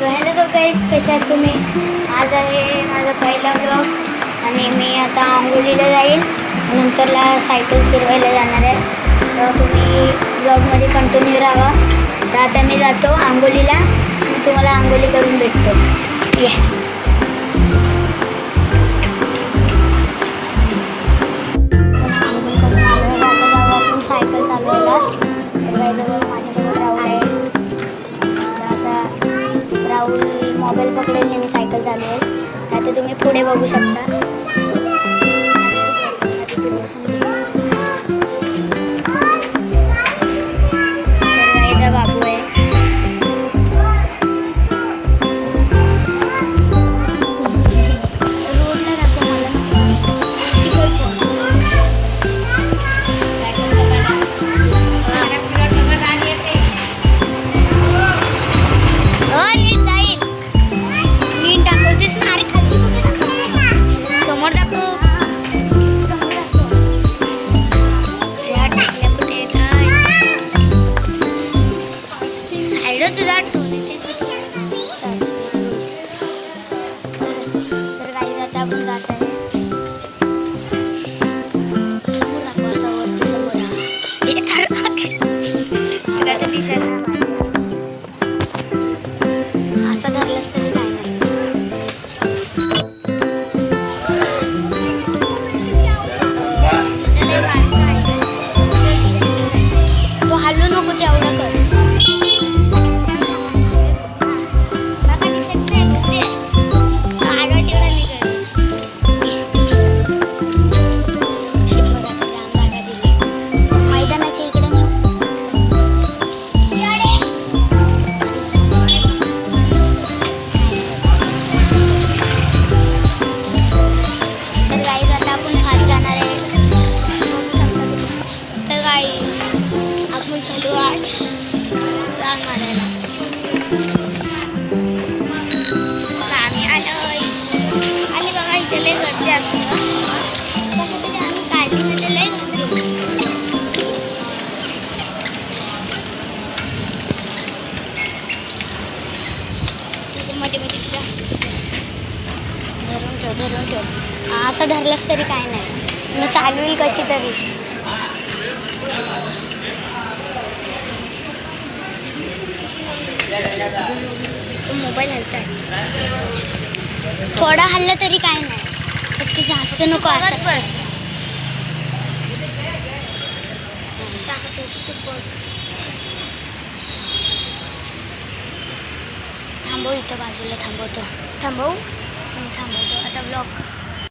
Hello काही कशा आहात तुम्ही. आज आहे माझा पहिला ब्लॉग आणि मी आता आंघोळीला जाईल, नंतरला सायकल फिरवायला जाणार आहे. तर तुम्ही ब्लॉगमध्ये कंटिन्यू राहा. तर आता मी जातो आंघोळीला, मी तुम्हाला आंघोळी करून भेटतो. ये सायकल चालवायला. तर माझ्यासोबत राहुल आहे. आता राहुल मोबाईल पकडेल आणि मी सायकल चालवेल. आता तुम्ही पुढे बघू शकता. तर बाबू आहे. रोडला राहतो आपण जात आहे. समोर दाखवा, समोर समोर असं धरलंच तरी काय नाही. तो हलू नको तेवढं कर. धरून ठेव. असं धरलंच तरी काय नाही. मी चालवेल कशी तरी. मोबाईल हलताय. थोडा हल्ला तरी काय नाही, फक्त जास्त नको. असं बस. थांबव, इथं बाजूला थांबवतो. थांबवतो आता ब्लॉग.